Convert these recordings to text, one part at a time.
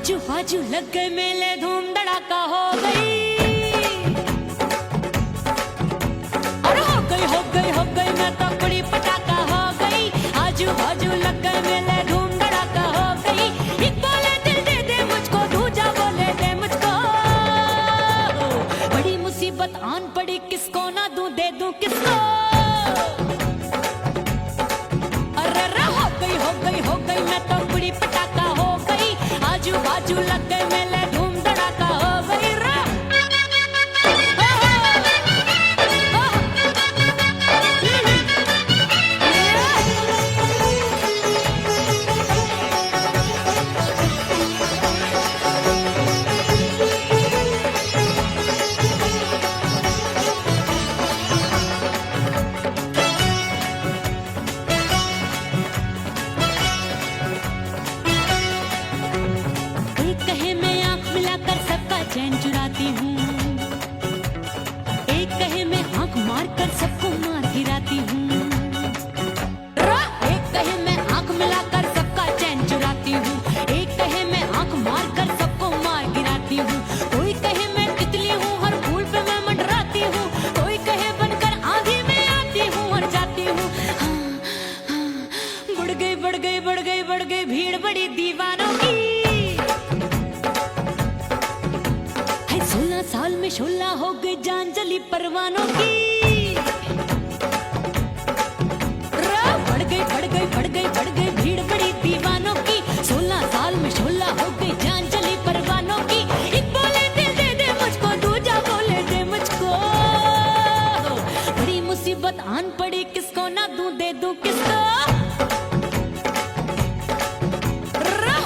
आजू बाजू लग गए मेले, धूम धड़ाका हो गई। और हो गई मैं तो बड़ी पटाखा हो गई। आजू बाजू लग गए मेले, धूम धड़ाका हो गई। एक बोले दिल दे दे मुझको, दूजा बोले दे मुझको। बड़ी मुसीबत आन पड़ी, किसको ना दूं दे दूं किसको। हो गई मैं तो बड़ी पटाखा हो गई। आजू बाजू लग गए मेले, धूम धड़ाका हो गई। चैन चुराती हूँ, एक कहे मैं आंख मार कर सबको मार गिराती हूँ। एक कहे मैं आंख मिलाकर सबका चैन चुराती हूँ, एक कहे मैं आंख मार कर सबको मार गिराती हूँ। कोई कहे मैं तितली हूँ, हर फूल पे मैं मंडराती हूँ। कोई कहे बनकर आंधी में आती हूँ और जाती हूँ। बढ़ गई भीड़ बड़ी दीवानों की। 16 साल में शोला हो गई, जान जली परवानों की। बढ़ गई भीड़ बड़ी दीवानों की। 16 साल में शोला हो गई, जान जली परवानों की। एक बोले दिल दे दे मुझको, दूजा बोले दे मुझको। बड़ी मुसीबत आन पड़ी, किसको ना दूं दे दूं किसको।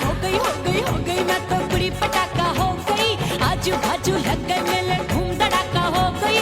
हो गई मैं तो बड़ी पटाखा हो गई। आजू बाजू लग गए मेले, धूम धड़ाका हो गई।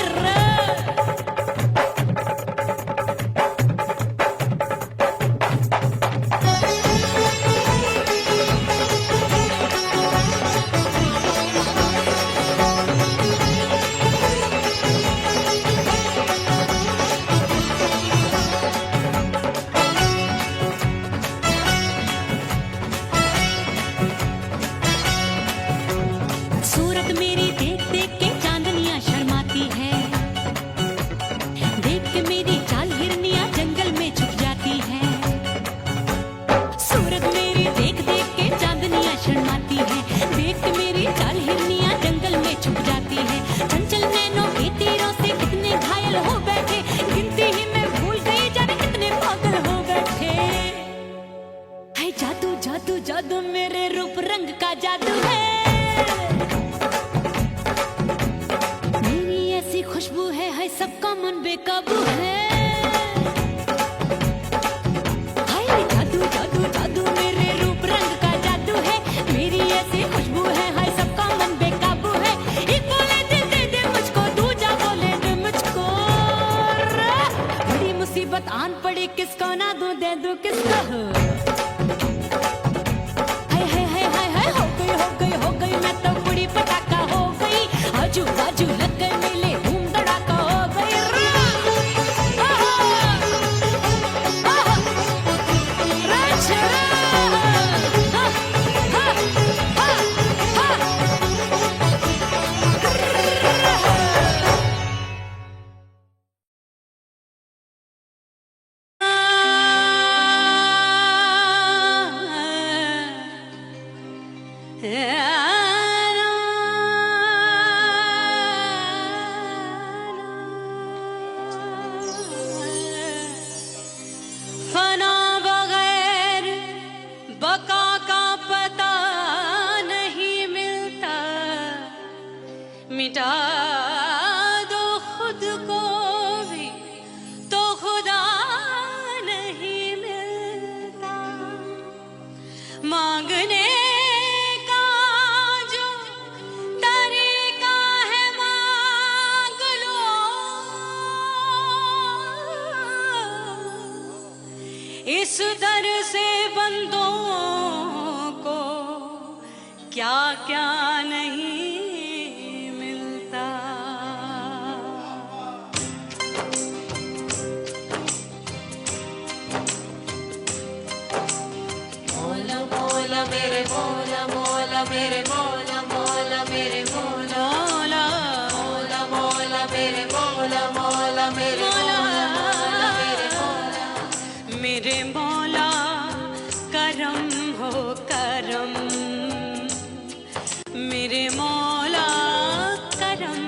सूरत मेरी देख देख के चांदनियां शर्माती है। देख के मेरी चाल हिरनियां जंगल में छुप जाती है। सूरत मेरी देख देख के चांदनियां शर्माती है। देख के मेरी चाल हिरनियां जंगल में छुप जाती है। चंचल नैनों के तीरों से कितने घायल हो बैठे, गिनती ही मैं भूल गई जाने कितने पागल हो बैठे। है जादू जादू जादू मेरे रूप रंग का जादू है। खुशबू है सबका मन बेकाबू है। हाय जादू जादू जादू मेरे रूप रंग का जादू है। मेरी ऐसी खुशबू है सबका मन बेकाबू है। एक बोले दिल दे दे मुझको, दूजा बोले दे मुझको। बड़ी मुसीबत आन पड़ी, किसको ना दूं दे दूं किसको। हो गई मैं तो बड़ी पटाखा हो गई। आजू बाजू लग गए मेले, धूम धड़ाका हो गई। फना बगैर बका का पता नहीं मिलता। मिटा दो खुद को भी तो खुदा नहीं मिलता। मांगने का जो तरीका है मांग लो। इस दर से बंदों को क्या क्या नहीं मिलता। मौला मौला मेरे मौला मौला मेरे मौला मौला मेरे मौला मौला मौला मेरे मौला मौला मेरे मौला मेरे मौला करम हो करम मेरे मौला करम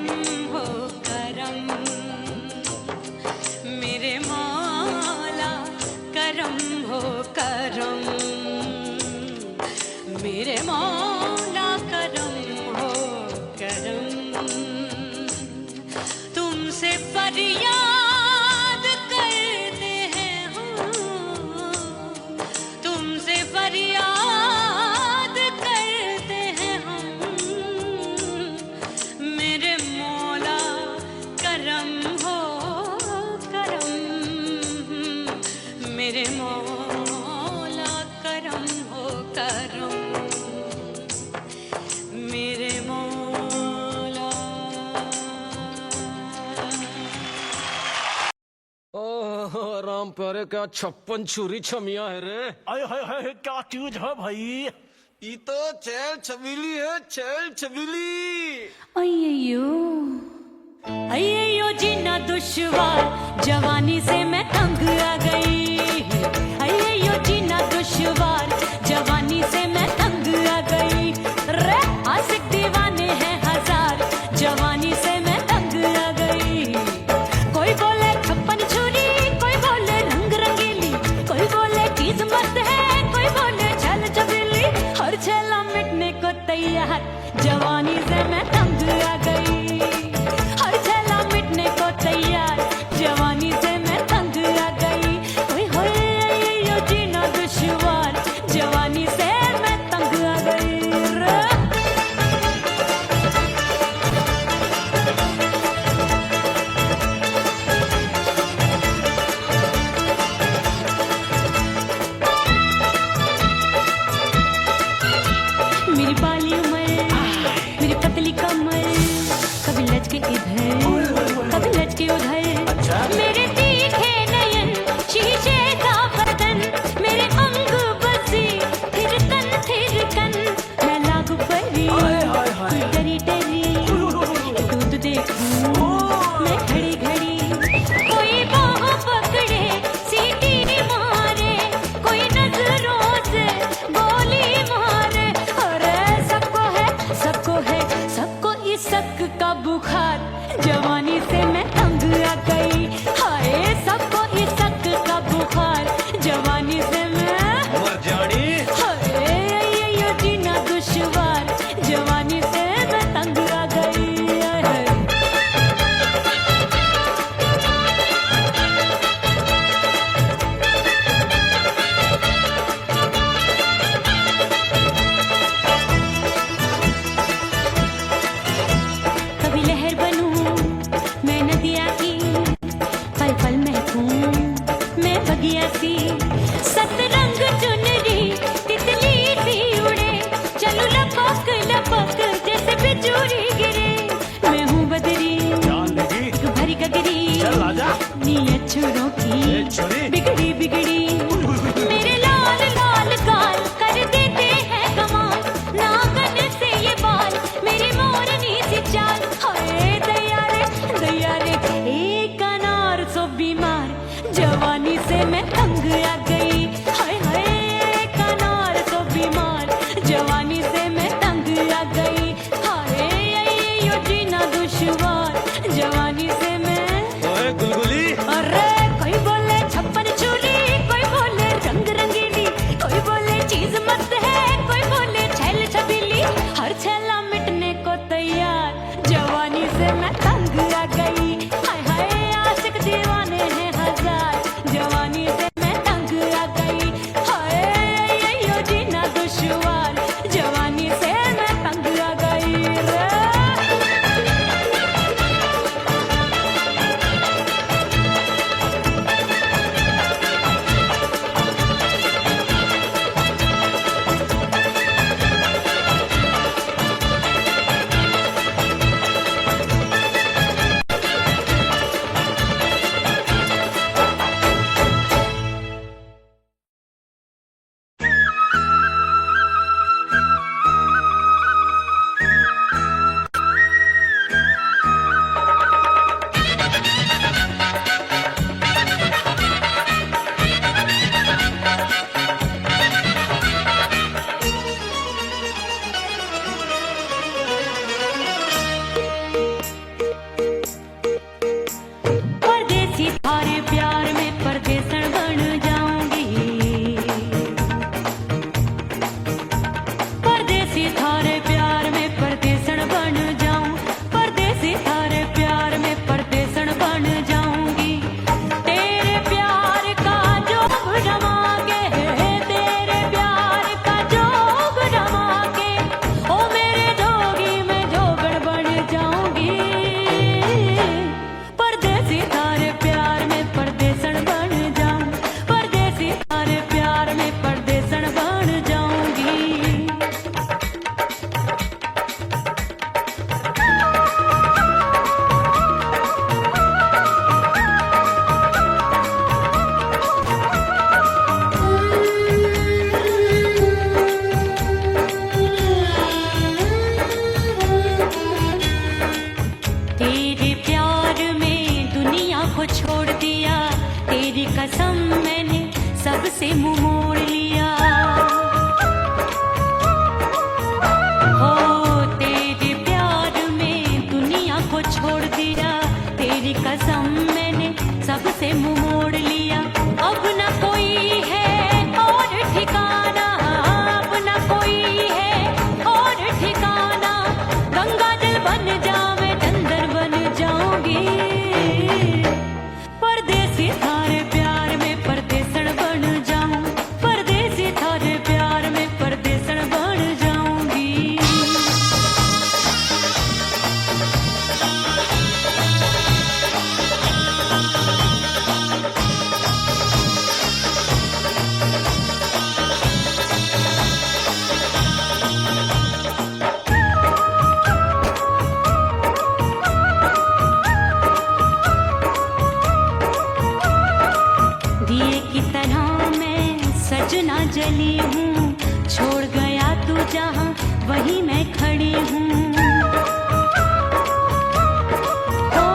हो करम मेरे मौला करम हो करम मेरे मौला करम हो करम तुमसे फरियाद करते हैं हम तुमसे फरियाद करते हैं हम मेरे मौला करम हो करम मेरे मौला करम हो करम मेरे मौला। ओह राम प्यारे क्या 56 छुरी छमिया है रे। आय हाय हाय क्या चीज है भाई। ये तो चैल छबीली है चैल छबीली। अय्यो जीना दुश्वार जवानी से मैं तंग आ गई अय्यो जीना दुश्वार जवानी से मैं तंग आ गई रे आशिक दीवाने हैं हजार जवानी से मैं तंग आ गई कोई बोले 56 छुरी कोई बोले रंग रंगीली कोई बोले चीज मस्त है कोई बोले छल छबीली हर छेला मिटने को तैयार जवानी से मैं तंग आ गई हर छेला मिटने को तैयार जवानी से मैं तंग आ गई ओए होए यो जीना दुश्वार जवानी से मैं तंग आ गई रे। मेरी बाली उमर मेरी पतली कमर कभी लचके इधर कभी लचके उधर मेरे तीखे नयन शीशे का बदन मेरे अंग बसी थिरकन मैं लागू परी तू डरी डरी दूध देखूं मैं घड़ी घड़ी कोई बाह पकड़े सीटी मारे कोई नजरों से गोली मारे अरे सबको है सबको इस शक का बुखार जवानी से मैं तंग आ गई हाय सबको इस शक का बुखार जवानी से मैं मर जानी। हाय ये जीना दुश्वार जवानी से मैं तंग आ गई कभी लहर बनूं मैं नदिया की पल पल महकूं मैं बगिया सी सतरंग चुनरी तितली सी उड़े चलूं लपक लपक जैसे बिजुरी गिरे मैं हूँ बदरी जान लगी भरी गगरी चल आजा। नीयत छुरों ए, की छुरी। बिगड़ी बिगड़ी मेरे लाल लाल गाल कर देते हैं कमाल नागन से ये बाल मेरी मोरनी सी चाल हाय दैया रे एक अनार सो बीमार जवानी से मैं तंग आ गई हाय हाय एक अनार सो बीमार जवानी से मैं तंग आ गई हाय यो जीना दुश्वार जवानी से मैं ओए गुलगुली अरे कोई बोले 56 छुरी कोई बोले रंग रंगीली कोई बोले चीज मस्त है कोई बोले छैल छबीली हर छेला मिटने को तैयार जवानी से मैं तंग आ गई हाय हाय आशिक दीवाने हैं हजार जवानी से मैं तंग आ गई हाय यो जीना दुश्वार जवानी से मैं तंग आ गई रे। वहीं मैं खड़ी हूँ। ओ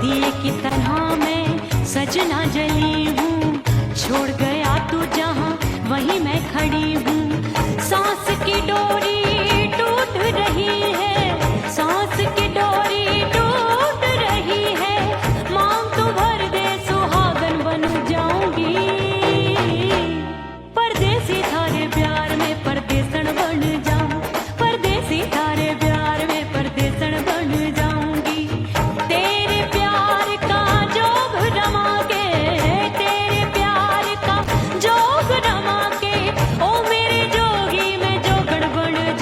दिए की तरह मैं सजना जली हूँ, छोड़ गया तू जहाँ वहीं मैं खड़ी हूँ। सांस की डोरी टूट रही है, सांस की डोरी टूट रही है, मांग तू भर दे सुहागन बन जाऊंगी। परदेसी थारे प्यार में परदेसन बन जाऊं, परदेसी थारे प्यार में परदेसन बन जाऊंगी। तेरे प्यार का जोग रमा के, तेरे प्यार का जोग रमा के, ओ मेरे जोगी मैं जोगण बन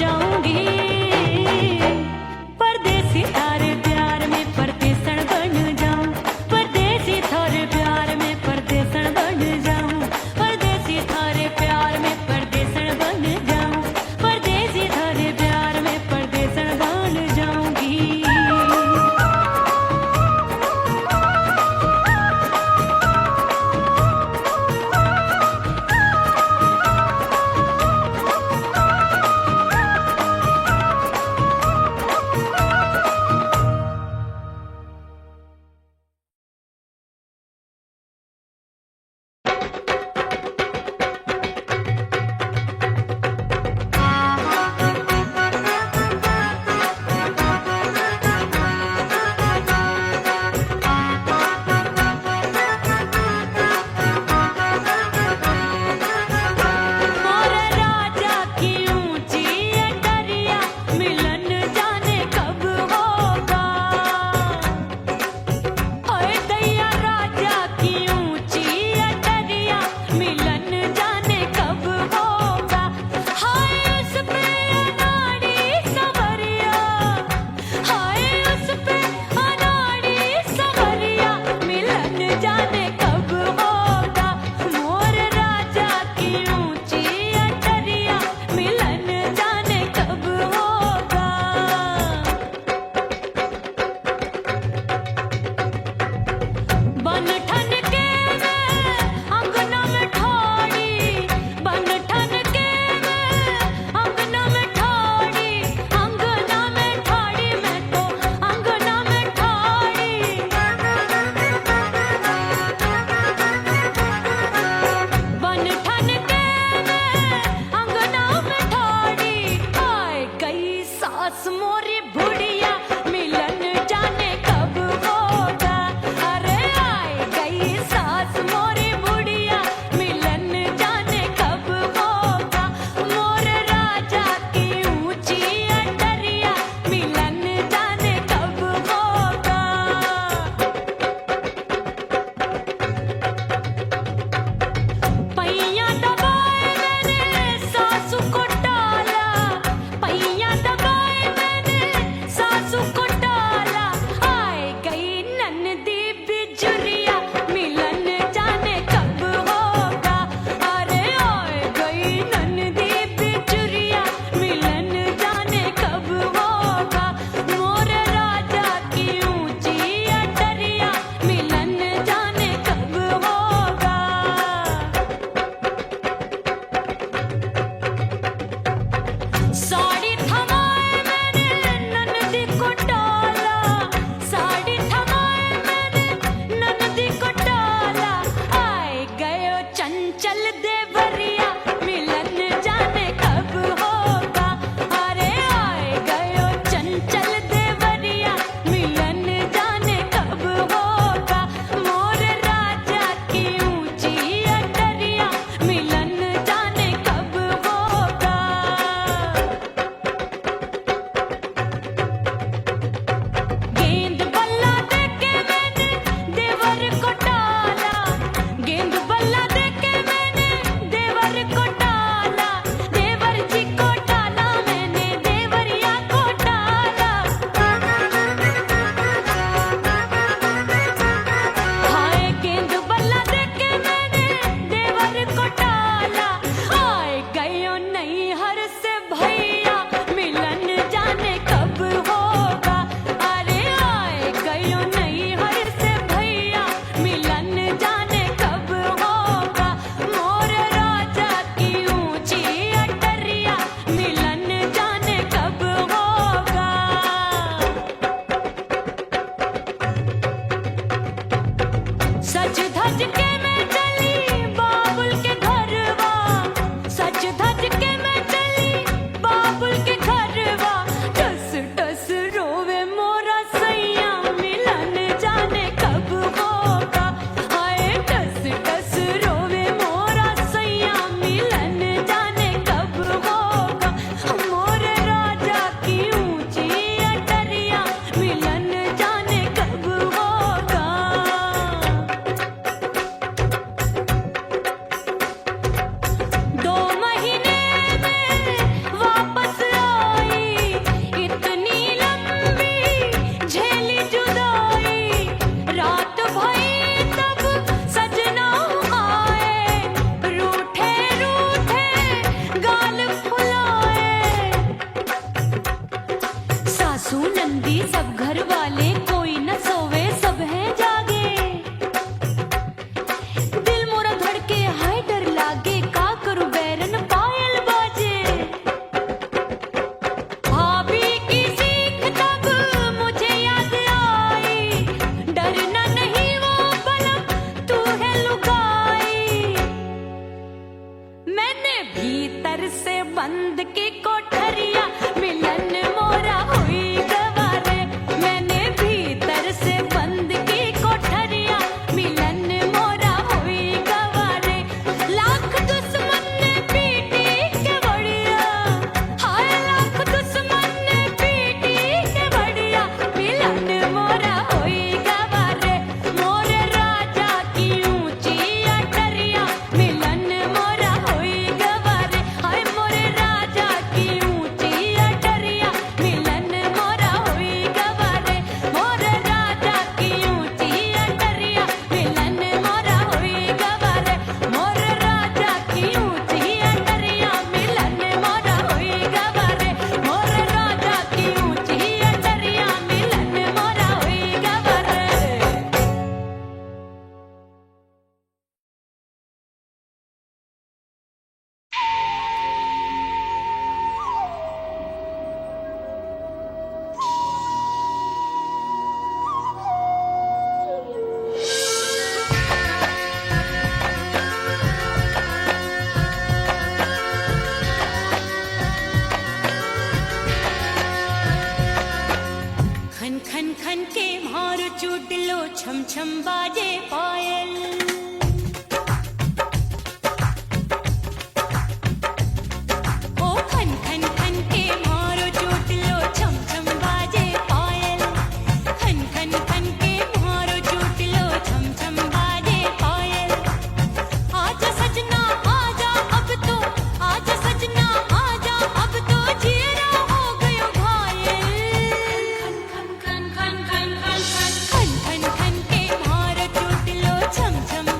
सब घर वाले कोई न सोवे सब हैं जागे दिल मोरा धड़के हाय डर लागे का करूं बैरन पायल बाजे भाभी की सीख तब मुझे याद आई डरना नहीं वो बलम तू है लुगाई मैंने भीतर से बंद की कोठरिया मिलन मोरा हुई गवारे मैंने भीतर से बंद की कोठरिया मिलन मोरा हुई गवारे लाख दुश्मन ने पीटी के बढ़िया हाय लाख दुश्मन ने पीटी के बढ़िया मिलन मोरा हुई गवारे मोरे राजा की ऊंची अटरिया मिलन मोरा हुई गवारे हाय मोरे राजा की ऊंची अटरिया मिलन मोरा हुई गवारे मोरे राजा की ऊंची अटरिया मिलन मोरा हुई गवारे मोरे राजा की ऊंची अटरिया मिलन मोरा हुई गवारे मोरे राजा की ऊंची अटरिया मिलन मोरा हुई गवारे खन खन खन के मार चूट लो छम छम बाजे पायल ओ खन खन खन के मार चूट लो छम छम बाजे पायल खन खन खन के मार चूट लो छम छम बाजे पायल आजा सजना आजा अब तो आजा सजना आजा अब तो जीना हो गयो घायल खन खन खन खन खन खन खन खन खन के मार चूट लो छम छम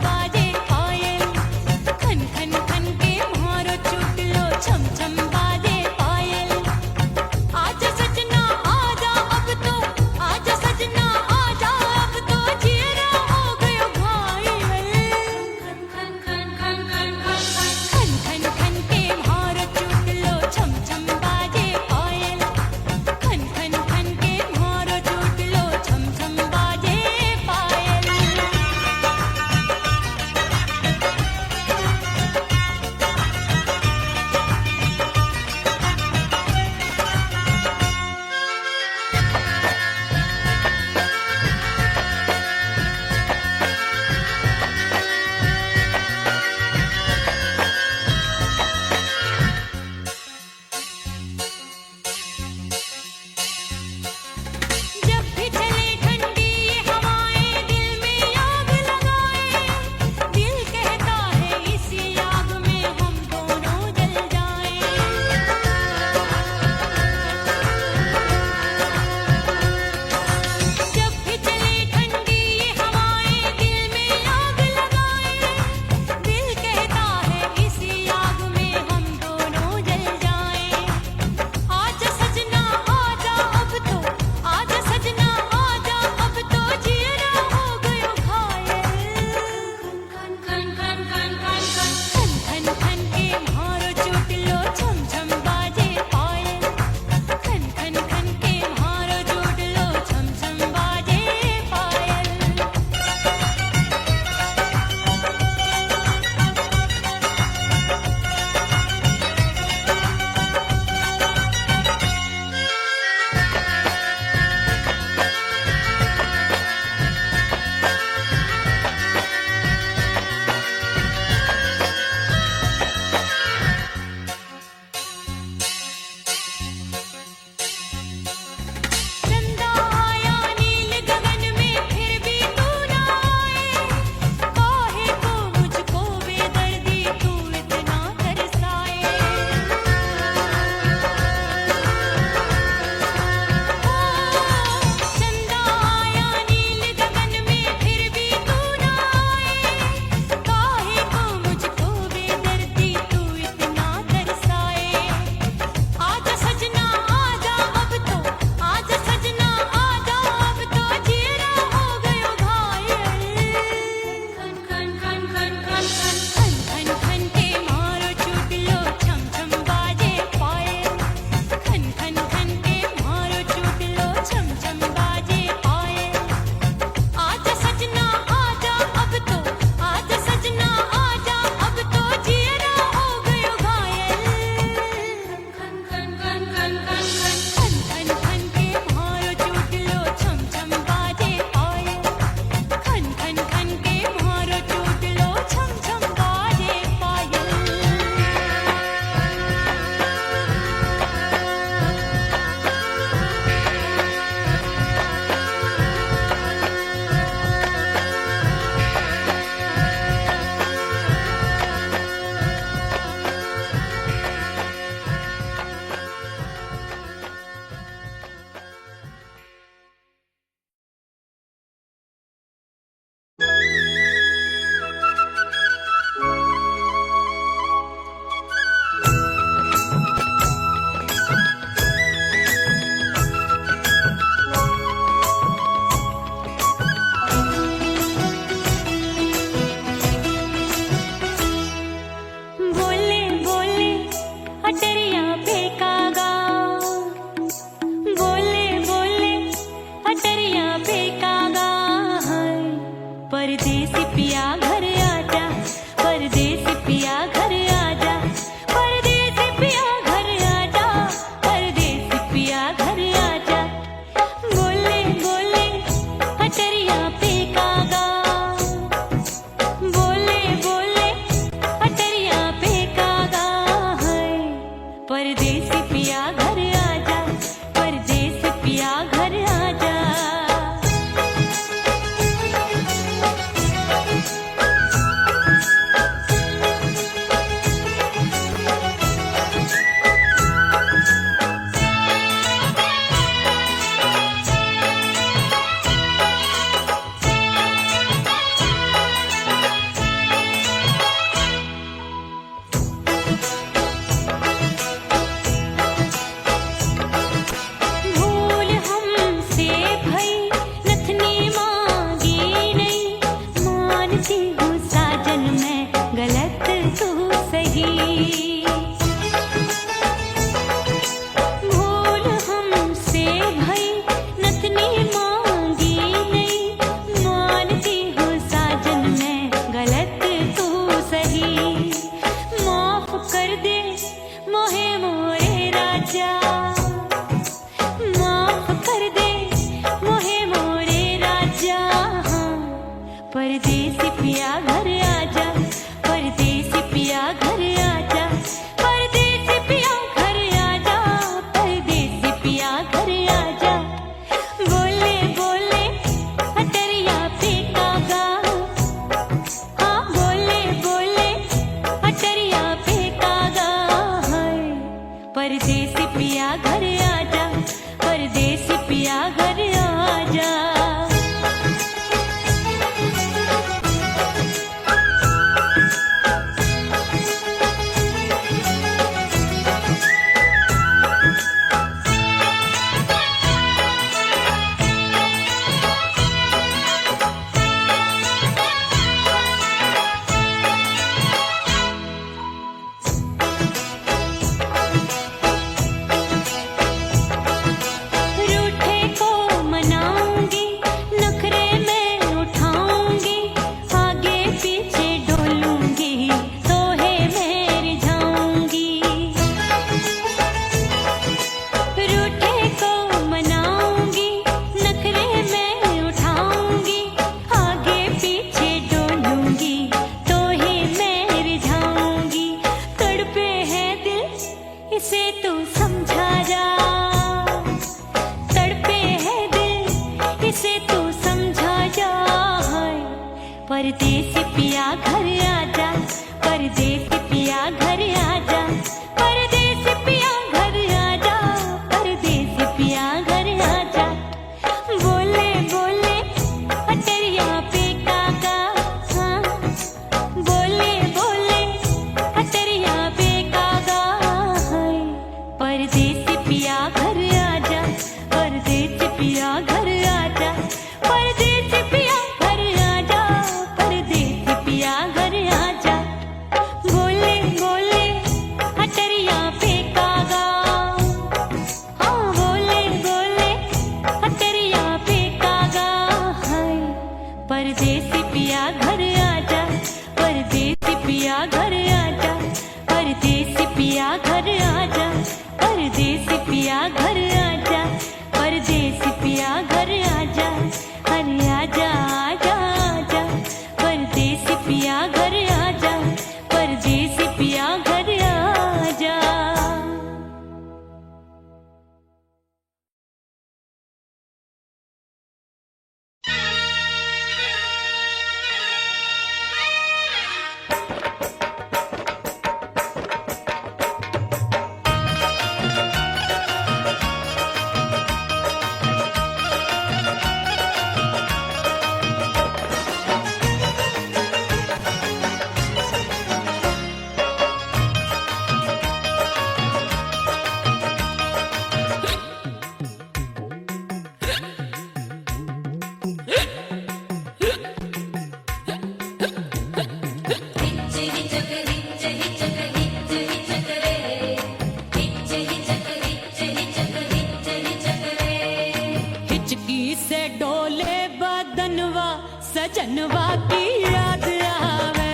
सजनवा की याद आवे।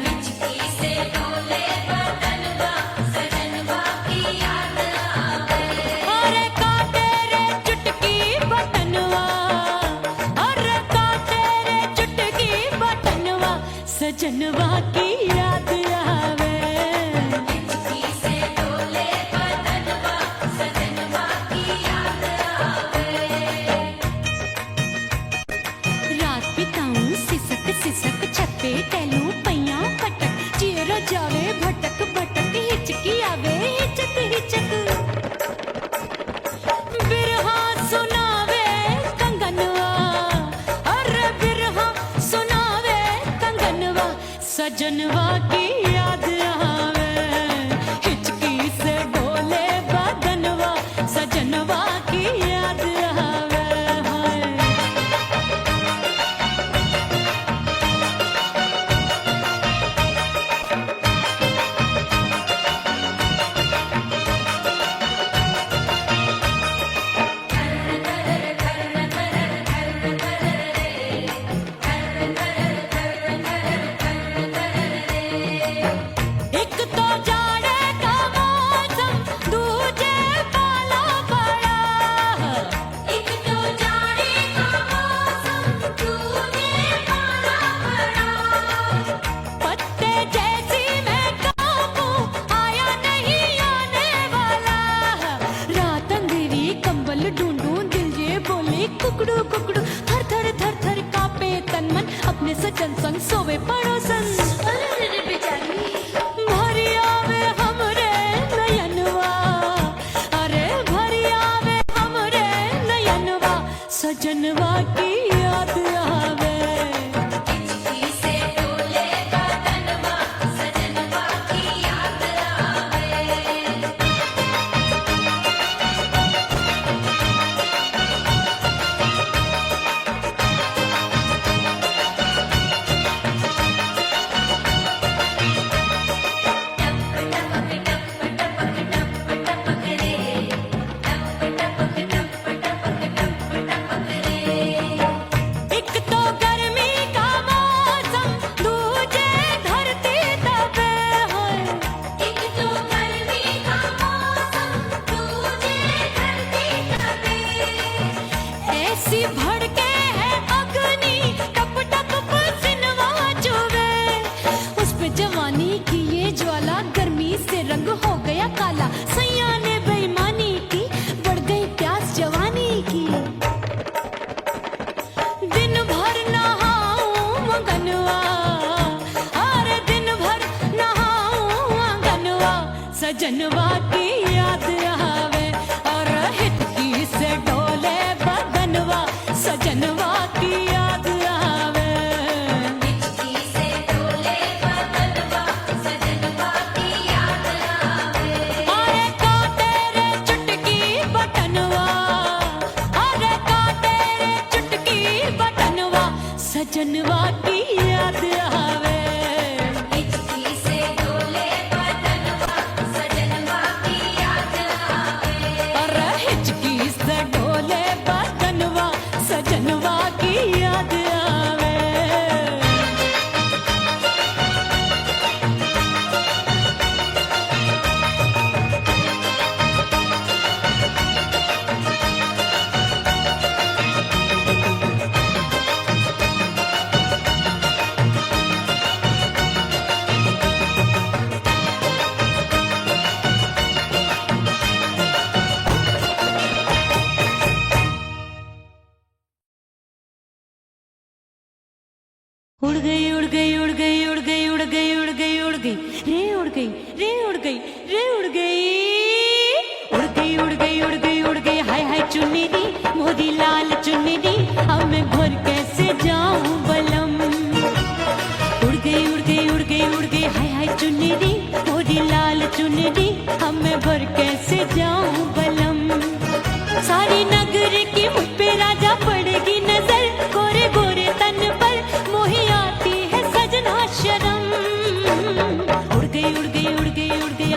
हिचकी से डोले बदनवा सजनवा की याद आवे। अरे का तेरे चुटकी बटनवा, अरे का तेरे चुटकी बटनवा सजनवा की याद आवे। हिचकी से डोले बदनवा सजनवा की याद आवे। रात बिताऊं सिसक सिसक छत पे टहलूं पैया पटक, चेहरा जावे भटक भटक, हिचकी आवे हिचक हिचक। बिरहा सुनावे कंगनवा, अरे बिरहा सुनावे कंगनवा सजनवा की याद आवे। हिचकी से डोले बदनवा सजनवा की याद आवे। हाय एक तो जाड़े का मौसम, दूजे पाला पड़ा। एक तो जाड़े का मौसम दूजे पाला पड़ा। पत्ते जैसी मैं कांपूं, आया नहीं आने वाला। रात अंधेरी कंबल ढूंढूं, दिल ये बोले कुकड़ू कुकड़ू। थर थर थर थर कांपे तन मन, अपने सजन संग सोवे पड़ोसन। अरे बेचारी भरी आवे हमरे नयनवा, अरे भरी आवे हमरे नयनवा सजनवा की याद आवे। हिचकी से डोले बदनवा सजनवा की याद आवे। एक तो गर्मी का मौसम, दूजे धरती तपे होए। एक तो गर्मी का मौसम दूजे धरती तपे। ऐसी भड़के है अग्नि, टप टप पसीनवा चुभे। उस पे जवानी की ये ज्वाला, गर्मी से रंग हो गया काला। सैया ने बेईमानी की, बढ़ गई प्यास जवानी की। दिन भर नहाऊं आंगनवा, अरे दिन भर नहाऊं आंगनवा सजनवा की याद आवे। और हिचकी से डोले बदनवा सजनवा की याद आवे। हिचकी से डोले बदनवा सजनवा की याद आवे। अरे का तेरे चुटकी बटनवा, अरे का तेरे चुटकी बटनवा सजनवा की याद आवे। हिचकी से डोले बदनवा सजनवा की याद आवे। अरे हिचकी से डोले बदनवा सजनवा की याद आवे। उड़ गई उड़ गई उड़ गई उड़ गई उड़ गई उड़ गई उड़ गई रे उड़ गई रे उड़ गई रे उड़ गई उड़ गई उड़ गई उड़ गई उड़ गई। हाय हाय चुन्नी मोदी लाल चुन्नी, अब मैं घर कैसे जाऊं बलम। उड़ गई उड़ गई उड़ गई उड़ गई हाय हाय चुन्नी मोदी लाल चुन्नी, अब मैं घर कैसे जाऊं बलम। सारी नगर की मुझ पे राजा पड़ेगी नजर, गोरे गोरे तन पर मोही आती है सजना शर्म। उड़ गई उड़ गई उड़ गई उड़ गई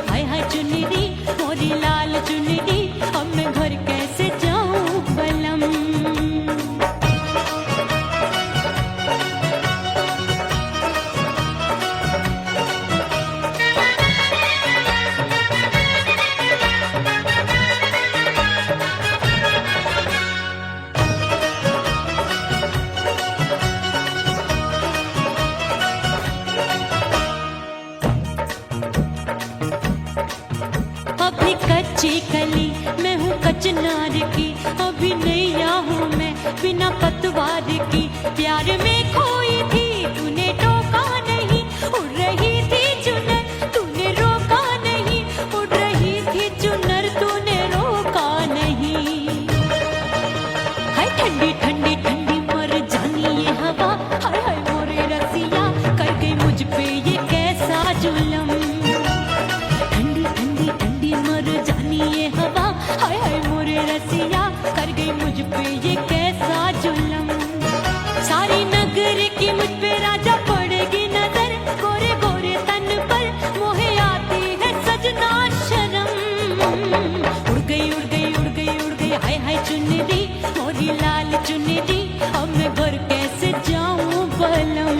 हूँ कचनार की, अभी नैया हूँ मैं बिना पतवार की। प्यार में खोई थी तूने टोका नहीं, उड़ रही थी चुनर तूने रोका नहीं, उड़ रही थी चुनर तूने रोका नहीं। हाय ठंडी ठंडी ठंडी मर जानी ये हवा, हाय हाय मोरे रसिया कर गई मुझ पे ये कैसा जुलम। ठंडी ठंडी ठंडी मर जानी ये हवा, हाय हाय मोरे रसिया कर गई मुझ पे ये कैसा जुलम। सारी नगर की मुझ पे राजा पड़ेगी नजर, गोरे गोरे तन पर मोहे आती है सजना शर्म। उड़ गई उड़ गई उड़ गई उड़ गई हाय हाय चुनरी मोरी लाल चुनरी, अब मैं घर कैसे जाऊं बलम।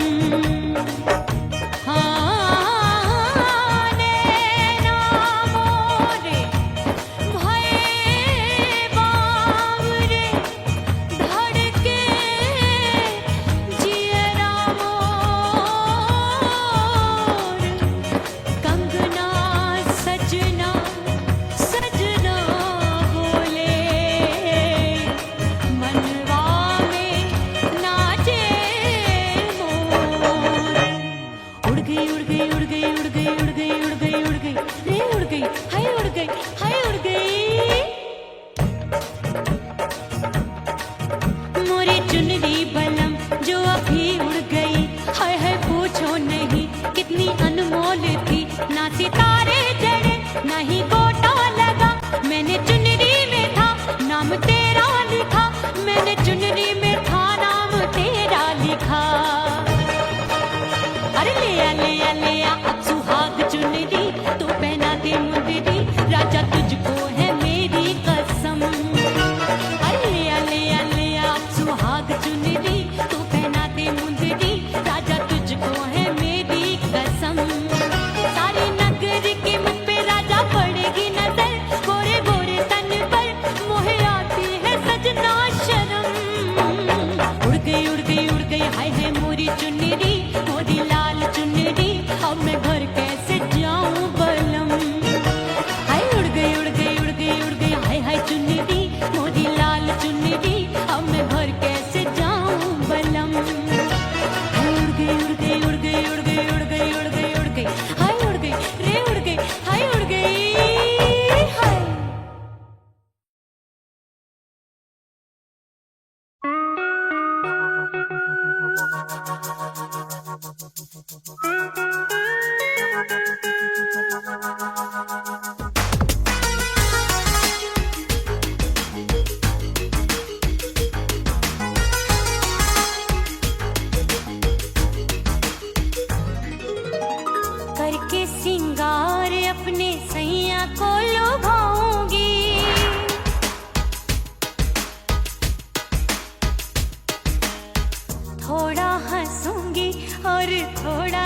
हाँ नैना मोरे भये बावरे, धड़के जियरा मोर, कंगना सजना सजना बोले, मनवा में नाचे मोर। उड़ गई उड़ गई उड़ गई उड़ गई उड़ गई उड़ गई उड़ गई रे उड़ गई हाय उड़ गई हाय उड़ गई। मोरी चुनरी बलम जो अभी उड़ गई, हाय हाय पूछो नहीं कितनी अनमोल थी। ना सितारे जड़े ना ही गोटा लगा, मैंने चुनरी में था नाम तेरा लिखा, मैंने चुनरी में था नाम तेरा लिखा। अरे ले आ अब सुहाग चुनरी, तू पहना दे मुंदरी, राजा तुझको है मेरी कसम। अरे ले आ अब सुहाग चुनरी, तू पहना दे मुंदरी, राजा तुझको है मेरी कसम। सारी नगर की मुझ पे राजा पड़ेगी नजर, गोरे गोरे तन पर मोहे आती है सजना शर्म। उड़ गई उड़ गई उड़ गई हाय हाय मोरी चुनरी मोरी लाल चुनरी, अब मैं घर कैसे जाऊं बलम। हाय उड़ गई उड़ गई उड़ गई उड़ गई हाय हाय चुनरी मोरी लाल चुनरी, अब मैं घर कैसे जाऊं बलम। हाय उड़ गई उड़ गई उड़ गई उड़ गई उड़ गई उड़ गई उड़ गई हाय उड़ गई रे उड़ गई हाय उड़ गई हाय। करके सिंगार अपने सैया को लुभाऊंगी, थोड़ा हंसूंगी और थोड़ा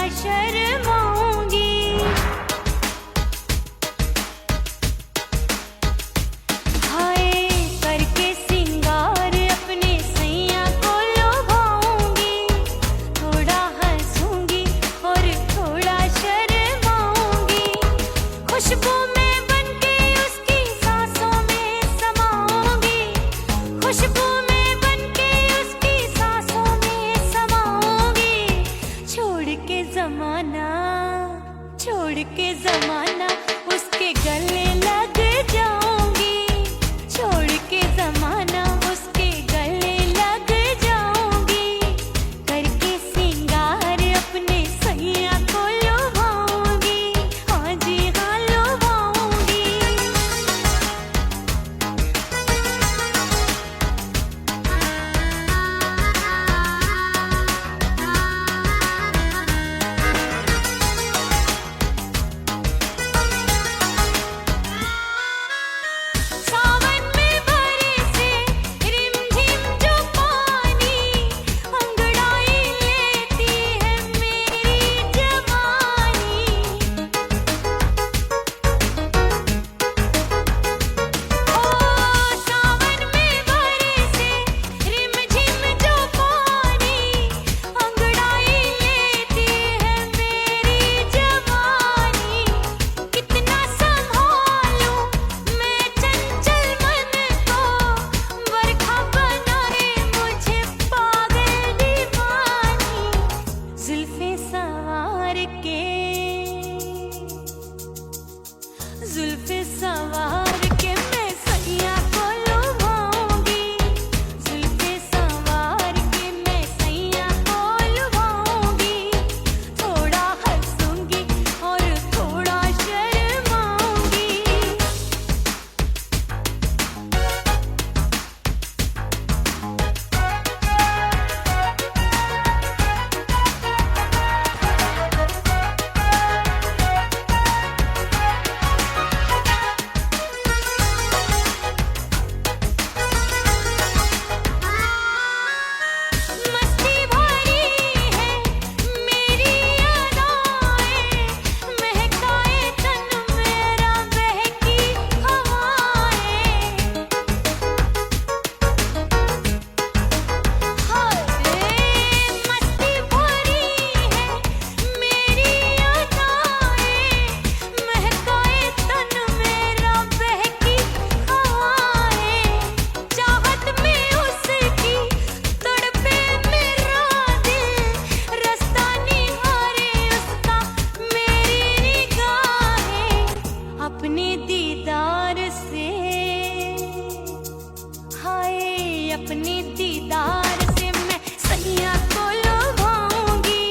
अपने दीदार से मैं सैया को लुभाऊंगी,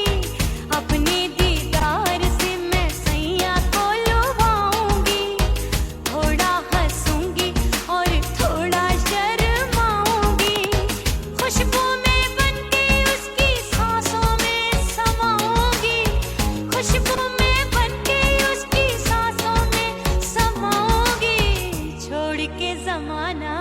अपने दीदार से मैं सैया को लुभाऊंगी। थोड़ा हंसूंगी और थोड़ा शर्माऊंगी, खुशबू में बनके उसकी सांसों में समाऊंगी, खुशबू में बनके उसकी सांसों में समाऊंगी। छोड़ के जमाना